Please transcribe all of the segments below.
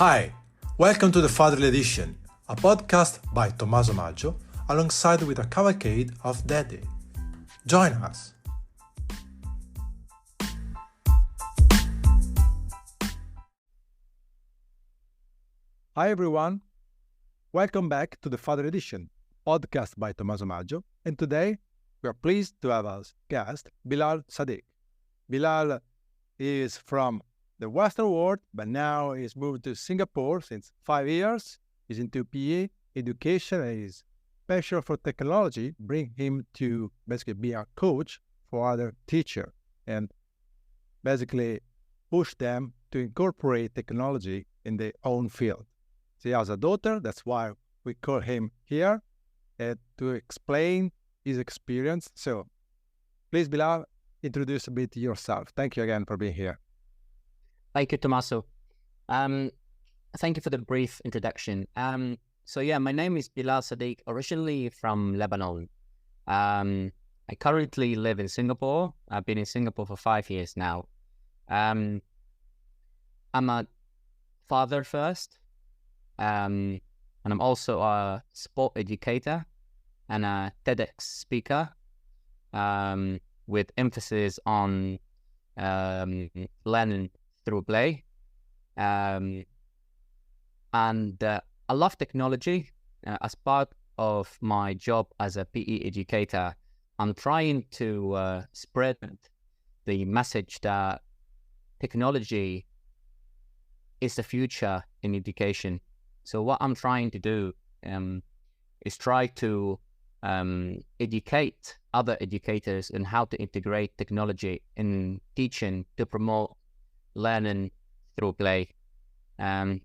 Hi, welcome to the Fatherly Edition, a podcast by Tommaso Maggio alongside with a cavalcade of Daddy. Join us! Hi everyone, welcome back to the Fatherly Edition, podcast by Tommaso Maggio, and today we are pleased to have as guest Bilal Saddik. Bilal is from the Western world, but now he's moved to Singapore since 5 years. He's into PE education, and his passion for technology bring him to basically be a coach for other teachers and basically push them to incorporate technology in their own field. So he has a daughter, that's why we call him here to explain his experience. So please, Bilal, introduce a bit yourself. Thank you again for being here. Thank you, Tommaso. Thank you for the brief introduction. My name is Bilal Saddik, originally from Lebanon. I currently live in Singapore. I've been in Singapore for 5 years now. I'm a father first, and I'm also a sport educator and a TEDx speaker, with emphasis on learning through play. And I love technology. As part of my job as a PE educator, I'm trying to spread the message that technology is the future in education. So what I'm trying to do is try to educate other educators on how to integrate technology in teaching to promote learning through play. So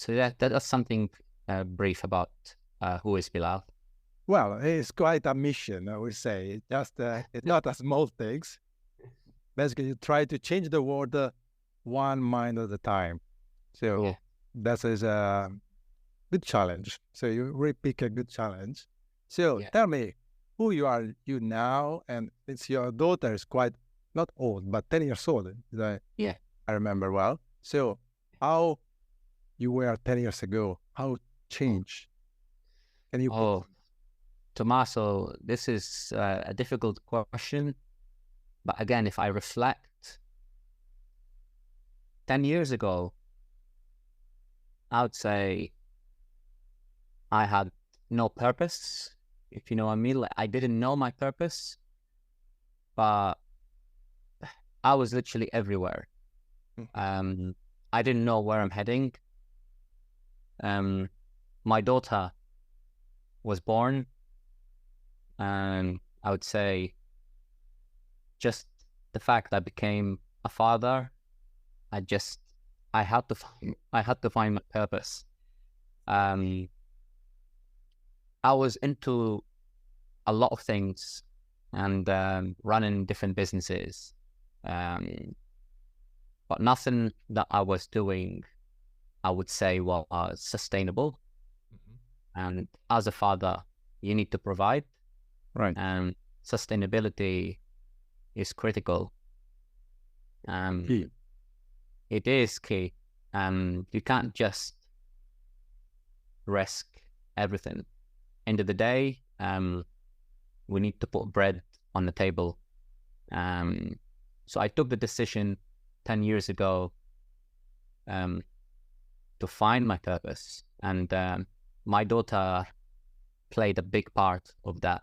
that's something brief about who is Bilal. Well, it's quite a mission, I would say. It's not a small things. Basically, you try to change the world one mind at a time. So that is a good challenge. So you really pick a good challenge. So tell me who you are now, and it's your daughter is quite not old, but 10 years old. I remember well. So how you were 10 years ago, how changed? Can you? Tommaso, this is a difficult question. But again, if I reflect, 10 years ago, I would say I had no purpose, if you know what I mean. Like, I didn't know my purpose, but I was literally everywhere. I didn't know where I'm heading. My daughter was born, and I would say just the fact that I became a father, I had to find my purpose. I was into a lot of things and running different businesses, but nothing that I was doing, I would say, was sustainable. And as a father, you need to provide, right? And sustainability is critical. Key. It is key. You can't just risk everything. End of the day, we need to put bread on the table. So I took the decision 10 years ago to find my purpose, and my daughter played a big part of that.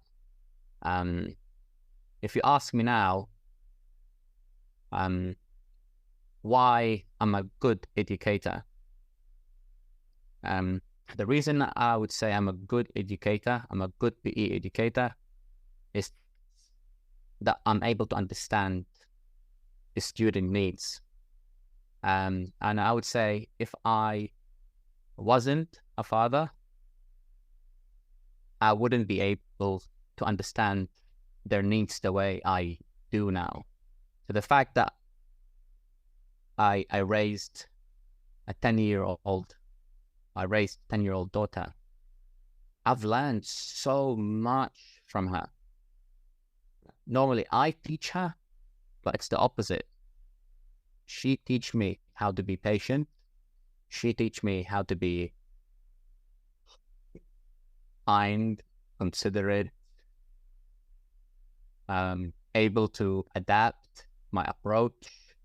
If you ask me now, why I'm a good educator, the reason I would say I'm a good educator, I'm a good PE educator, is that I'm able to understand the student needs. And I would say if I wasn't a father, I wouldn't be able to understand their needs the way I do now. So the fact that I raised a 10-year-old, I raised a 10-year-old daughter, I've learned so much from her. Normally I teach her, but it's the opposite. She teach me how to be patient, She teach me how to be kind, considerate, able to adapt my approach.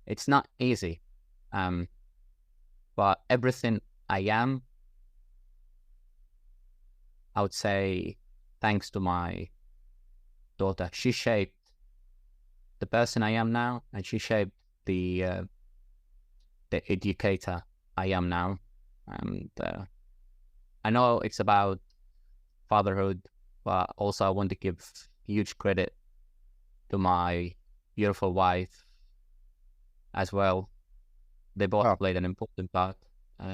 It's not easy, but everything I am, I would say, thanks to my daughter. She shaped the person I am now, and she shaped the educator I am now. And I know it's about fatherhood, but also I want to give huge credit to my beautiful wife as well. They both played an important part.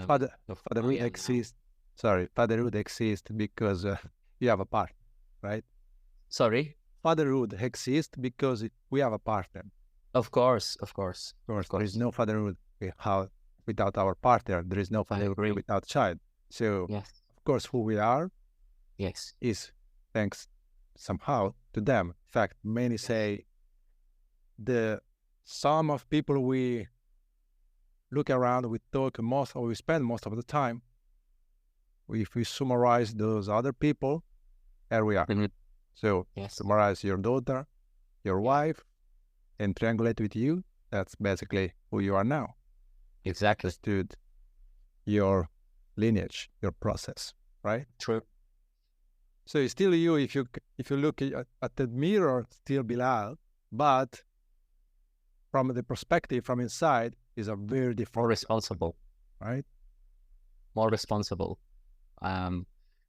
Fatherhood exists. Sorry, fatherhood exists because you have a partner, right? Sorry? Fatherhood exists because we have a partner. Of course. There is no fatherhood without our partner. There is no fatherhood without child. So, yes, of course, who we are yes, is thanks somehow to them. In fact, many say the sum of people we look around, we talk most, or we spend most of the time, if we summarize those other people, there we are. Mm-hmm. So, yes, summarize your daughter, your wife, and triangulate with you. That's basically who you are now. exactly. Understood your lineage, your process, right? True. So it's still you. If you look at the mirror, still Bilal, but from the perspective from inside is a very different. More responsible, right? More responsible,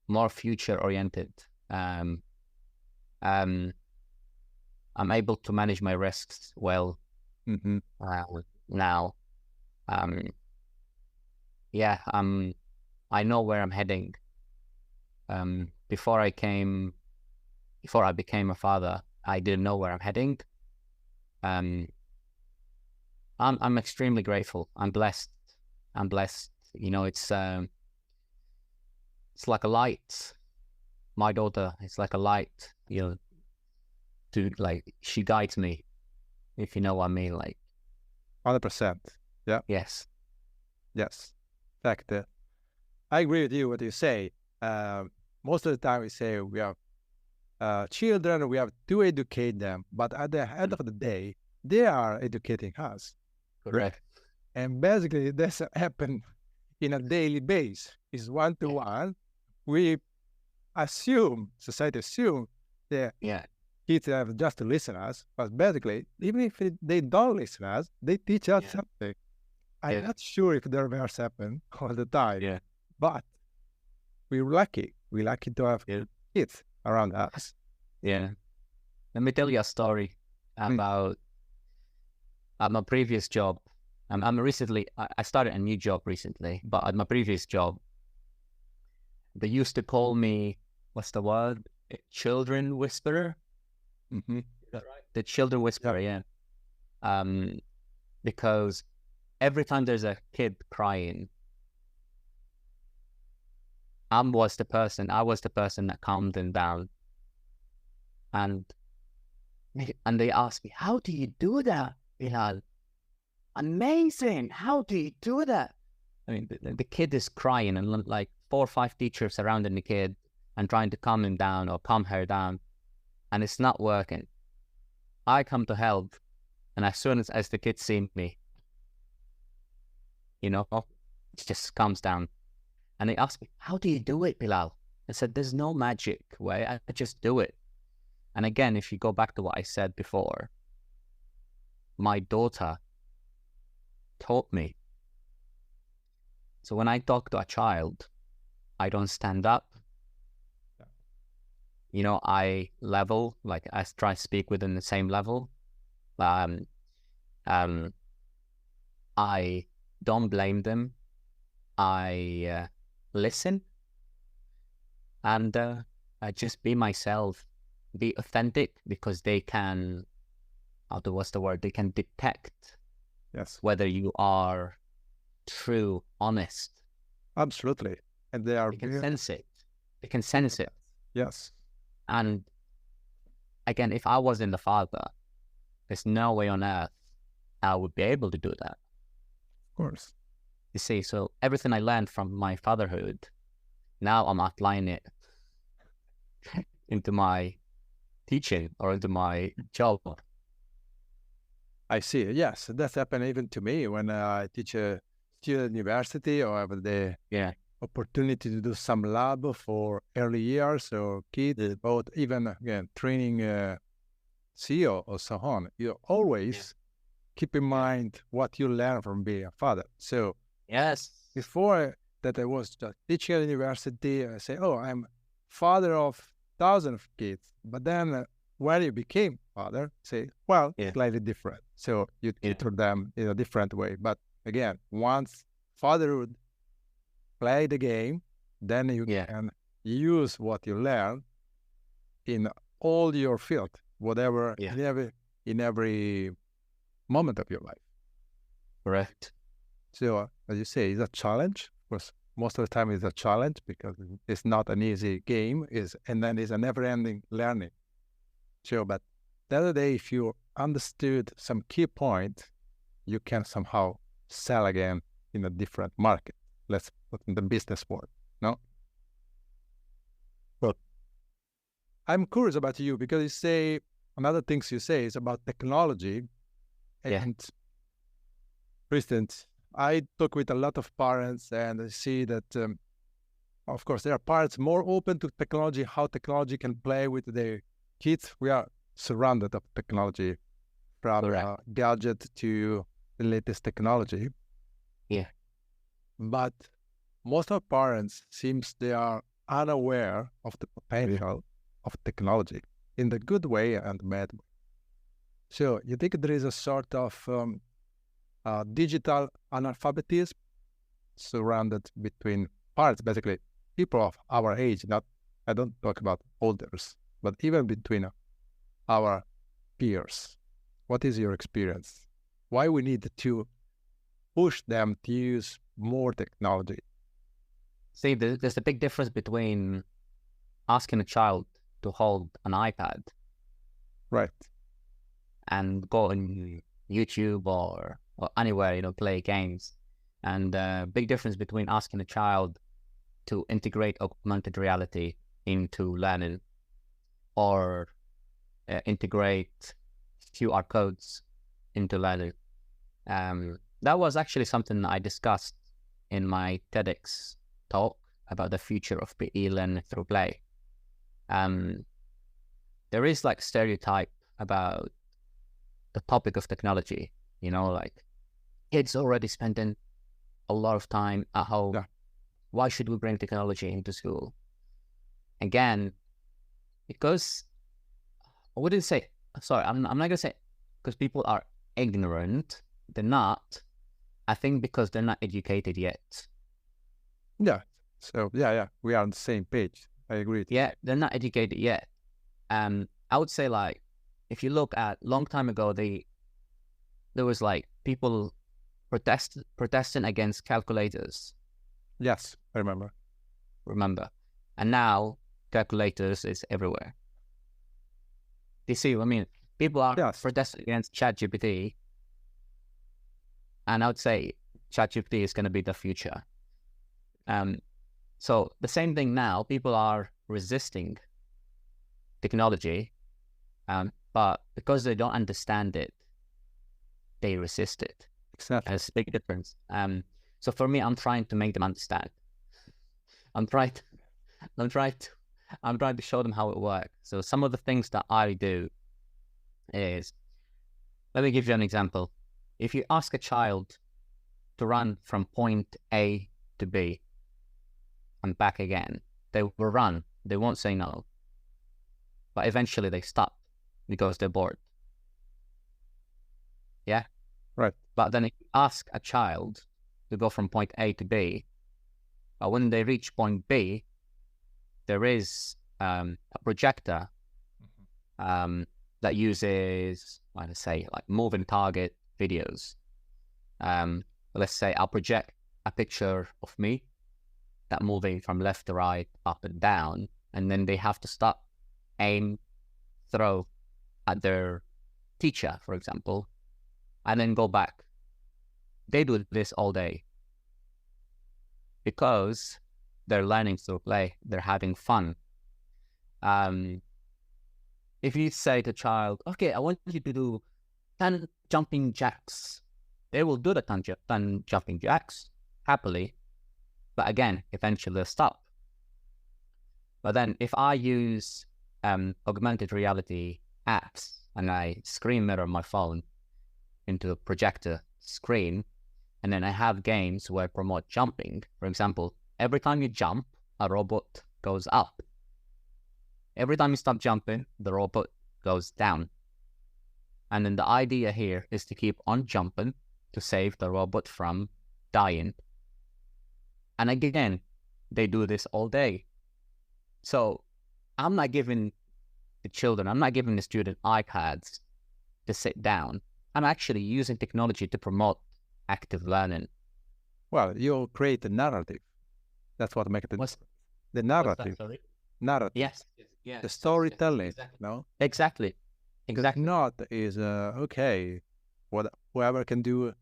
more future oriented. I'm able to manage my risks well now. I know where I'm heading. Before I became a father, I didn't know where I'm heading. I'm extremely grateful. I'm blessed. You know, it's like a light. My daughter is like a light, you know, she guides me, if you know what I mean, like 100%. Yeah. Yes. In fact, I agree with you what you say. Most of the time we say we have children, we have to educate them, but at the end of the day, they are educating us. Correct. And basically, this happens in a daily basis. It's one-to-one. We society assume that kids have just to listen to us, but basically, even if they don't listen to us, they teach us something. I'm not sure if the reverse happens all the time, but we're lucky. We're lucky to have kids around us. Yeah. Let me tell you a story about my previous job. I started a new job recently, but at my previous job, they used to call me, what's the word? Children whisperer. Mm-hmm. Is that right? The children whisperer, yeah. Because every time there's a kid crying, I was the person that calmed them down. And they asked me, how do you do that, Bilal? Amazing. How do you do that? I mean, the kid is crying and like 4 or 5 teachers surrounding the kid and trying to calm him down or calm her down. And it's not working. I come to help. And as soon as the kid sees me, you know, it just calms down. And they asked me, how do you do it, Bilal? I said, there's no magic way. I just do it. And again, if you go back to what I said before, my daughter taught me. So when I talk to a child, I don't stand up. You know, I level, like I try to speak within the same level. I don't blame them. I listen, and I just be myself, be authentic, because they can, what's the word? They can detect whether you are true, honest. Absolutely. And they can sense it. They can sense it. Yes. And again, if I wasn't the father, there's no way on earth I would be able to do that. Of course. You see, so everything I learned from my fatherhood, now I'm applying it into my teaching or into my job. I see. Yes, that's happened even to me when I teach a student university or have the opportunity to do some lab for early years or kids, but even again training CEO or so on. You always keep in mind what you learn from being a father. So before that, I was just teaching at university. I say, "Oh, I'm father of thousands of kids," but then when you became father, say, well, slightly different. So you tutor them in a different way. But again, once fatherhood play the game, then you can use what you learn in all your field, whatever, in every moment of your life. Correct. So as you say, it's a challenge. Of course, most of the time it's a challenge because it's not an easy game, and then it's a never-ending learning. So, but the other day, if you understood some key point, you can somehow sell again in a different market. Let's put in the business world, no? But I'm curious about you because you say, another things you say is about technology. And for instance, I talk with a lot of parents and I see that, of course, there are parents more open to technology, how technology can play with their kids. We are surrounded of technology, from gadget to the latest technology. But most of parents seems they are unaware of the potential of technology in the good way and bad way. So you think there is a sort of digital analphabetism surrounded between parents, basically people of our age, I don't talk about olders, but even between our peers. What is your experience? Why we need to push them to use more technology? See, there's a big difference between asking a child to hold an iPad, and go on YouTube or anywhere, play games, and big difference between asking a child to integrate augmented reality into learning or integrate QR codes into learning. That was actually something I discussed in my TEDx talk about the future of PE learning through play. There is like stereotype about the topic of technology, like kids already spending a lot of time at home. Why should we bring technology into school? Again, because I wouldn't say, sorry, I'm not going to say because people are ignorant. They're not. I think because they're not educated yet. So we are on the same page. I agree. They're not educated yet. I would say, like, if you look at long time ago, there was like people protesting against calculators. Yes, I remember. And now calculators is everywhere. Do you see what I mean? People are protesting against ChatGPT, and I would say ChatGPT is going to be the future. So the same thing now, people are resisting technology, but because they don't understand it, they resist it. Exactly. There's a big difference. So for me, I'm trying to make them understand. I'm trying to show them how it works. So some of the things that I do is, let me give you an example. If you ask a child to run from point A to B and back again, they will run. They won't say no. But eventually they stop because they're bored. Yeah? Right. But then if you ask a child to go from point A to B, but when they reach point B, there is a projector that uses, let's say, like moving target videos. Let's say I'll project a picture of me that moving from left to right, up and down, and then they have to stop, aim, throw at their teacher, for example, and then go back. They do this all day. because they're learning through play. They're having fun. If you say to a child, okay, I want you to do 10 jumping jacks, they will do the 10 jumping jacks happily. But again, eventually they'll stop. But then if I use augmented reality apps and I screen mirror my phone into a projector screen, and then I have games where I promote jumping. For example, every time you jump, a robot goes up. Every time you stop jumping, the robot goes down. And then the idea here is to keep on jumping to save the robot from dying. And again, they do this all day. So I'm not giving the student iPads to sit down. I'm actually using technology to promote active learning. Well, you create a narrative. That's what makes it the narrative. Narrative. Yes. The storytelling. Exactly. No? Exactly. Not is okay. Whoever can do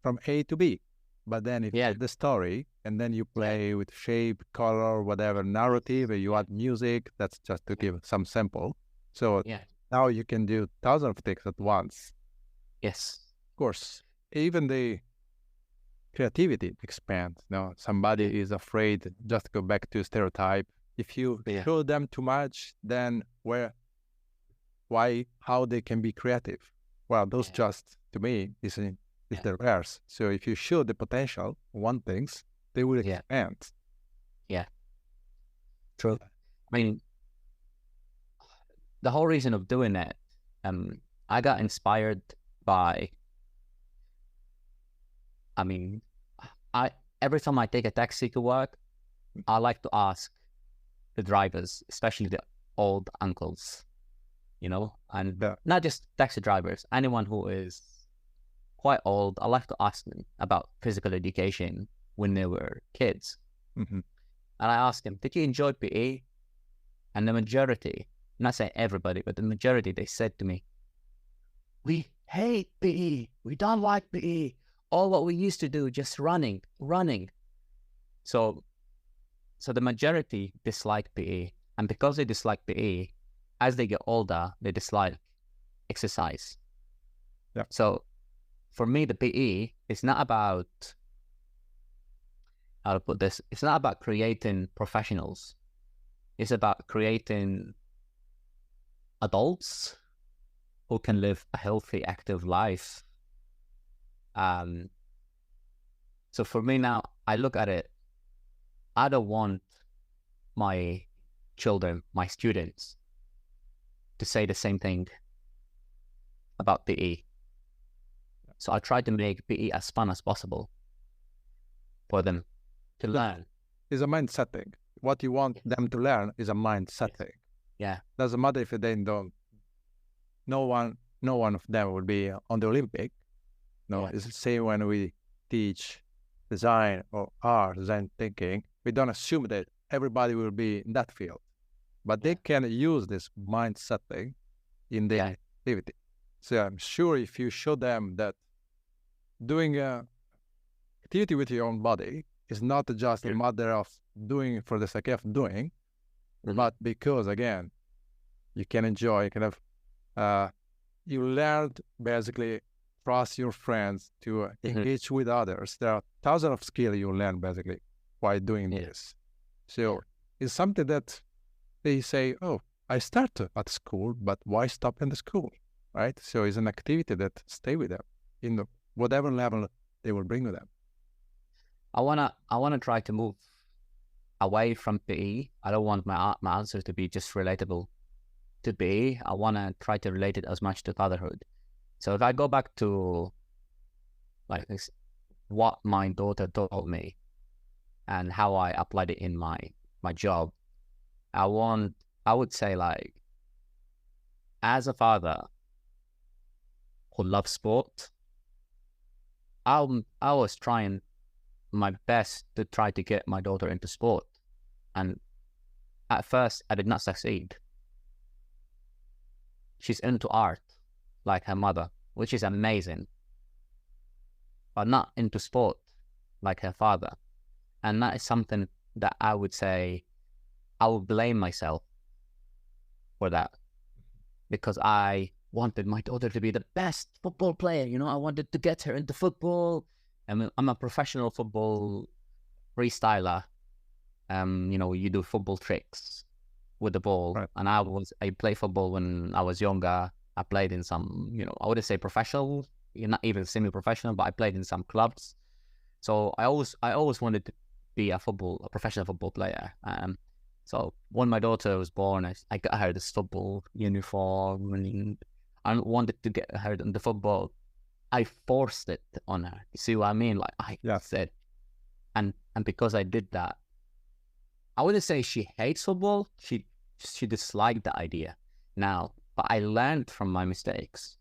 from A to B, but then if you the story and then you play with shape, color, whatever narrative, you add music. That's just to give some sample. So now you can do thousands of things at once. Yes. Of course, even the creativity expands. No, somebody is afraid. Just go back to stereotype. If you show them too much, then how they can be creative? Well, those just to me is the reverse. So if you show the potential, one things, they will expand. Yeah. True. I mean, the whole reason of doing that, I got inspired by. I mean, every time I take a taxi to work, I like to ask the drivers, especially the old uncles, and not just taxi drivers, anyone who is quite old, I like to ask them about physical education when they were kids. Mm-hmm. And I ask them, did you enjoy PE? And the majority, not saying everybody, but the majority, they said to me, we hate PE. We don't like PE. All what we used to do, just running. So the majority dislike PE. And because they dislike PE, as they get older, they dislike exercise. Yeah. So for me, the PE is not about, how to put this, it's not about creating professionals. It's about creating adults who can live a healthy, active life. So for me now, I look at it, I don't want my children, my students, to say the same thing about PE. So I try to make PE as fun as possible for them to learn. It's a mindset thing. What you want them to learn is a mindset thing. Yeah. Doesn't matter if they don't. No one of them will be on the Olympic. No, it's the same when we teach design or art, design thinking. We don't assume that everybody will be in that field, but they can use this mindset thing in their activity. So I'm sure if you show them that doing activity with your own body is not just a matter of doing for the sake of doing, but because, again, you can enjoy, you can have, you learned basically trust your friends to engage with others. There are thousands of skills you learn basically by doing this. So it's something that they say, oh, I started at school, but why stop in the school, right? So it's an activity that stay with them in whatever level they will bring with them. I wanna try to move away from PE. I don't want my answer to be just relatable to PE. I wanna try to relate it as much to fatherhood. So if I go back to like this, what my daughter taught me and how I applied it in my job, I would say, like, as a father who loves sport, I was trying my best to try to get my daughter into sport. And at first, I did not succeed. She's into art, like her mother, which is amazing, but not into sport, like her father. And that is something that I would say I would blame myself for that, because I wanted my daughter to be the best football player. You know, I wanted to get her into football. I'm a professional football freestyler. You know, you do football tricks with the ball. Right. And I played football when I was younger. I played in some, you know, I wouldn't say professional, not even semi-professional, but I played in some clubs. So I always wanted to be a professional football player. So when my daughter was born, I got her this football uniform, and I wanted to get her into football. I forced it on her. You see what I mean? Like I said, and because I did that, I wouldn't say she hates football. She disliked the idea now, but I learned from my mistakes.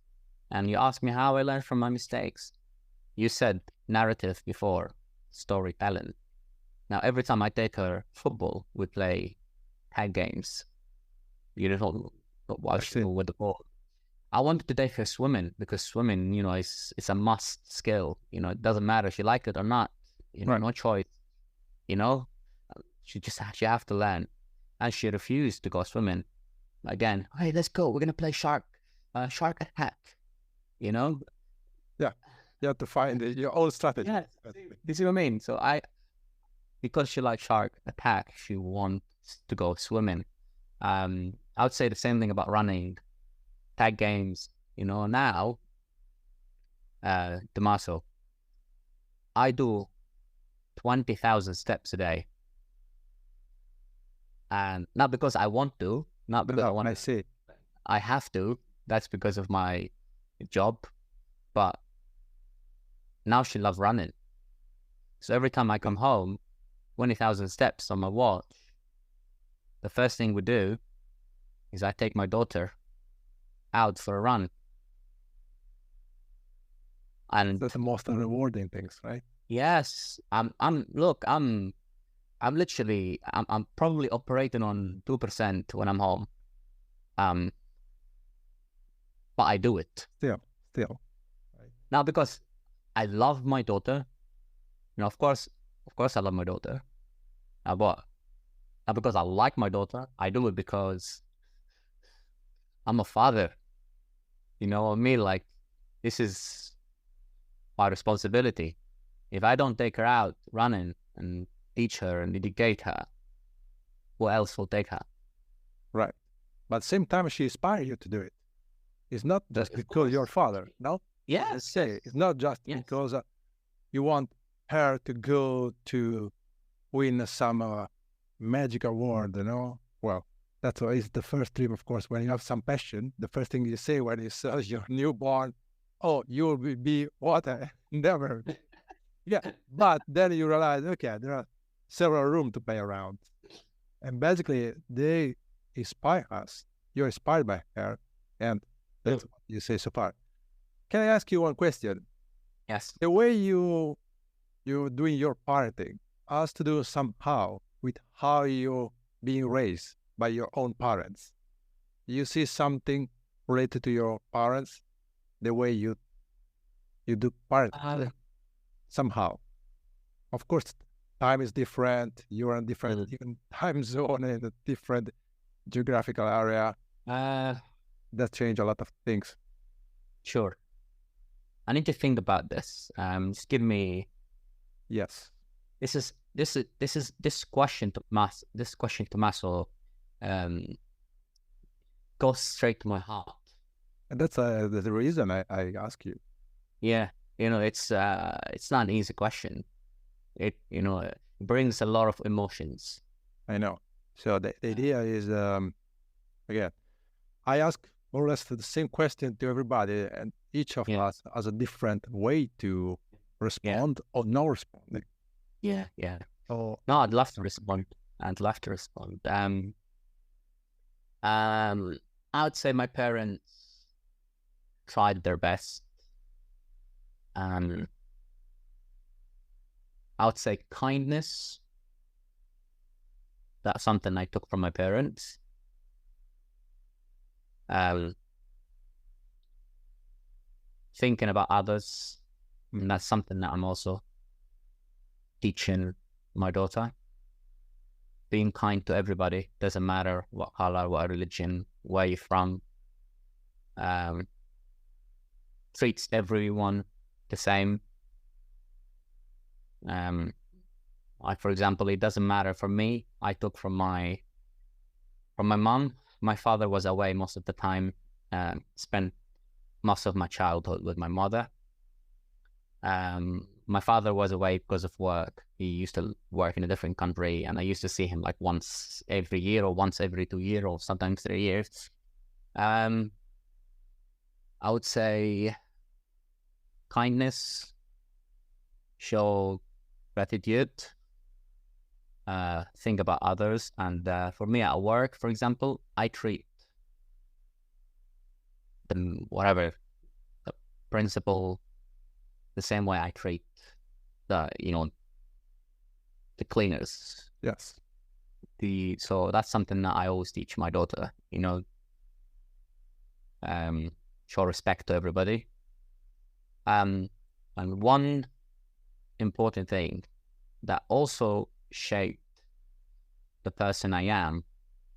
And you asked me how I learned from my mistakes. You said narrative before, storytelling. Now, every time I take her football, we play tag games. You don't watch people with the ball. I wanted to take her swimming, because swimming, you know, it's a must skill. You know, it doesn't matter if she likes it or not. You know, no choice. You know, she have to learn. And she refused to go swimming. Again, hey, let's go. We're gonna play shark attack. You know. Yeah, you have to find your own strategy. Yeah, you see what I mean? So because she likes shark attack, she wants to go swimming. I would say the same thing about running, tag games. You know, now, Tommaso, I do 20,000 steps a day, and not because I want to, not because I want. I see. I have to. That's because of my job, but now she loves running. So every time I come home, 20,000 steps on my watch, the first thing we do is I take my daughter out for a run. And that's the most rewarding things, right? Yes. I'm probably operating on 2% when I'm home. But I do it. Still. Right. Now, because I love my daughter. You know, of course I love my daughter. But not because I like my daughter. I do it because I'm a father. You know what I mean? Like, this is my responsibility. If I don't take her out running and teach her and educate her, who else will take her? Right. But at the same time, she inspires you to do it. It's not just because you're father, no? Yes. It's not just because you want her to go to win some magic award, you know? Well, that's always the first dream, of course. When you have some passion, the first thing you say when you see your newborn, oh, you will be what? Never. Yeah. But then you realize, okay, there are several rooms to play around. And basically, they inspire us. You're inspired by her. And that's what you say so far. Can I ask you one question? Yes. The way you're doing your parenting has to do somehow with how you're being raised by your own parents. You see something related to your parents, the way you do parenting somehow. Of course, time is different. You're in different even time zone in a different geographical area. That change a lot of things. Sure. I need to think about this. Just give me. Yes. This question, Tommaso, goes straight to my heart. And that's the reason I ask you. Yeah, you know, it's not an easy question. It brings a lot of emotions. I know. So the idea is again, I ask more or less the same question to everybody, and each of us has a different way to respond or no responding. Yeah. Oh no, I'd love to respond. I would say my parents tried their best. I would say kindness. That's something I took from my parents. Thinking about others, and that's something that I'm also teaching my daughter. Being kind to everybody, doesn't matter what color, what religion, where you're from. Treats everyone the same. Like, for example, it doesn't matter for me. I took from my mom. My father was away most of the time. Spent most of my childhood with my mother. My father was away because of work. He used to work in a different country, and I used to see him like once every year or once every 2 years or sometimes 3 years. I would say kindness, show gratitude, think about others. And for me at work, for example, I treat the principal the same way I treat the cleaners. Yes. So that's something that I always teach my daughter, show respect to everybody. And one important thing that also shaped the person I am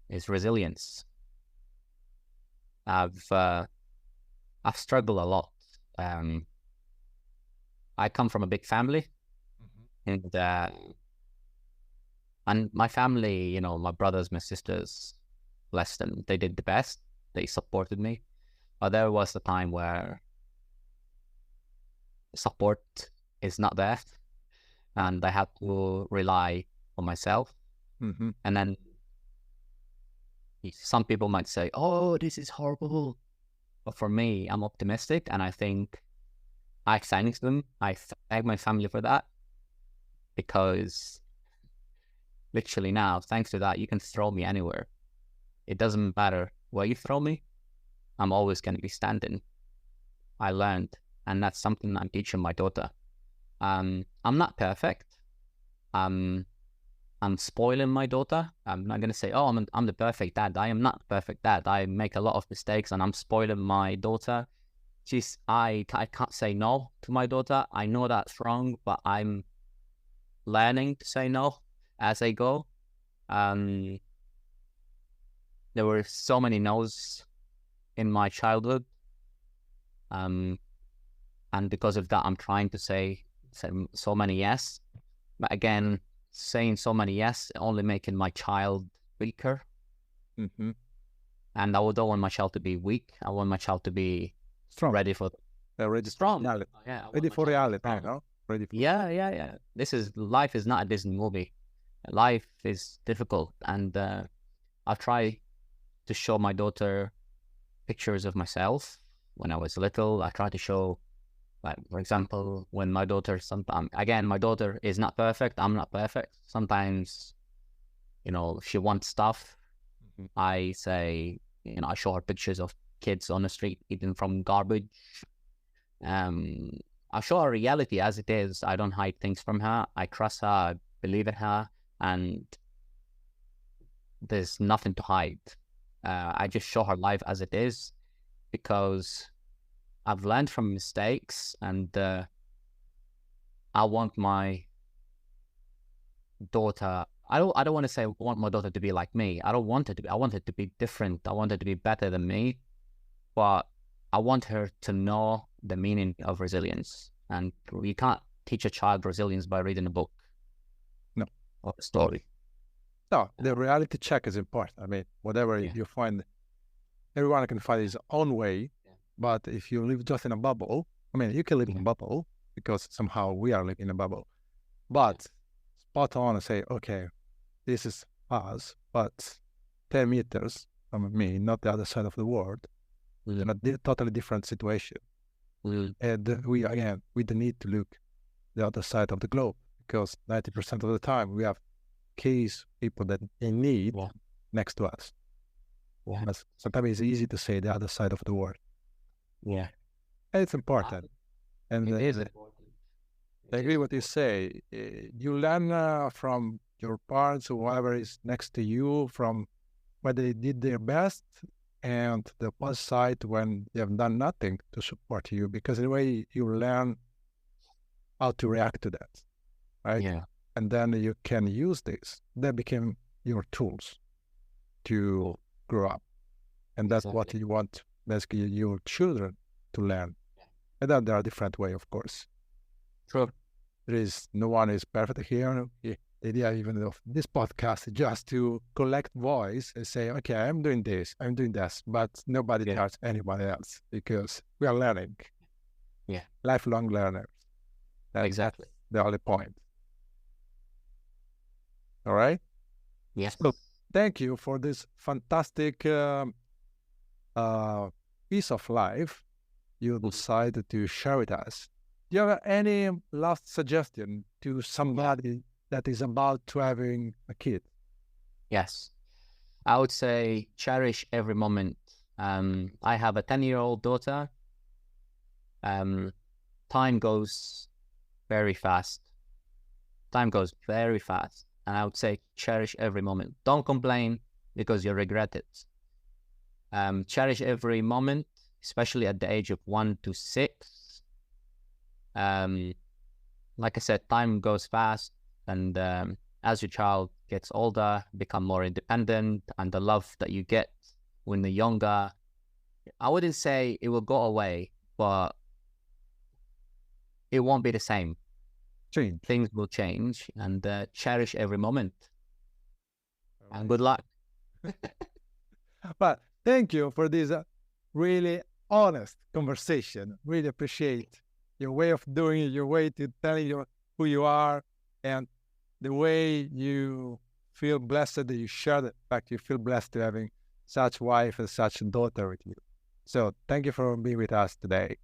is resilience. I've struggled a lot. I come from a big family, and my family, my brothers, my sisters, bless them, they did the best. They supported me. But there was a time where support is not there, and I had to rely on myself. Mm-hmm. And then some people might say, "Oh, this is horrible," but for me, I'm optimistic, and I think I thank them. I thank my family for that, because literally now, thanks to that, you can throw me anywhere. It doesn't matter where you throw me. I'm always going to be standing. I learned, and that's something I'm teaching my daughter. I'm not perfect. I'm spoiling my daughter. I'm not going to say, "Oh, I'm the perfect dad." I am not the perfect dad. I make a lot of mistakes, and I'm spoiling my daughter. I can't say no to my daughter. I know that's wrong, but I'm learning to say no as I go. There were so many no's in my childhood, and because of that, I'm trying to say so many yes. But again, saying so many yes only making my child weaker. Mm-hmm. And I don't want my child to be weak. I want my child to be Strong. ready for strong. reality. Yeah, Ready for reality. Ready. Yeah. Life is not a Disney movie. Life is difficult, and I try to show my daughter pictures of myself when I was little. I try to show, like, for example, when my daughter, again, my daughter is not perfect. I'm not perfect. Sometimes, she wants stuff. Mm-hmm. I say, I show her pictures of kids on the street eating from garbage. I show her reality as it is. I don't hide things from her. I trust her. I believe in her, and there's nothing to hide. I just show her life as it is, because I've learned from mistakes, and I want my daughter. I don't want to say I want my daughter to be like me. I don't want her to be. I want her to be different. I want her to be better than me, but I want her to know the meaning of resilience. And you can't teach a child resilience by reading a book. No. Or a story. No, the reality check is important. I mean, whatever you find, everyone can find his own way. Yeah. But if you live just in a bubble, I mean, you can live in a bubble, because somehow we are living in a bubble. But spot on and say, okay, this is us, but 10 meters from me, not the other side of the world, in a totally different situation. And we don't need to look the other side of the globe, because 90% of the time we have people that they need next to us. But sometimes it's easy to say the other side of the world. Yeah. And it's important. And it is important. I agree with what you say. You learn from your parents, whoever is next to you, from when they did their best, and the one side when they have done nothing to support you, because in a way you learn how to react to that, right? Yeah. and then you can use this. They became your tools to grow up. And that's what you want, basically, your children to learn. And then there are different ways, of course. True. No one is perfect here. The idea even of this podcast is just to collect voice and say, okay, I'm doing this, I'm doing this, but nobody tells anyone else because we are learning. Yeah. Lifelong learners. Exactly. The only point. All right? Yes. So thank you for this fantastic piece of life you decided to share with us. Do you have any last suggestion to somebody that is about to having a kid? Yes. I would say cherish every moment. I have a 10-year-old daughter. Time goes very fast. Time goes very fast. And I would say cherish every moment. Don't complain because you'll regret it. Cherish every moment, especially at the age of 1 to 6. Like I said, time goes fast. And as your child gets older, become more independent, and the love that you get when they're younger, I wouldn't say it will go away, but it won't be the same. Change. Things will change, and cherish every moment. And good luck. But thank you for this really honest conversation. Really appreciate your way of doing it, your way to telling you who you are, and the way you feel blessed that you share the fact you feel blessed to having such wife and such daughter with you. So thank you for being with us today.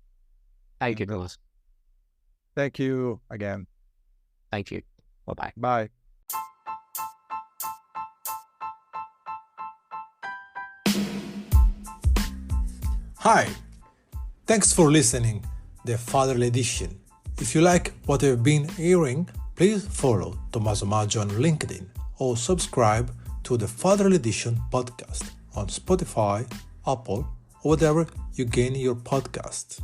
Thank you, Thomas. Thank you again. Thank you. Bye-bye. Bye. Hi, thanks for listening the Fatherly Edition. If you like what you've been hearing, please follow Tommaso Maggio on LinkedIn or subscribe to the Fatherly Edition podcast on Spotify, Apple, or whatever you gain your podcasts.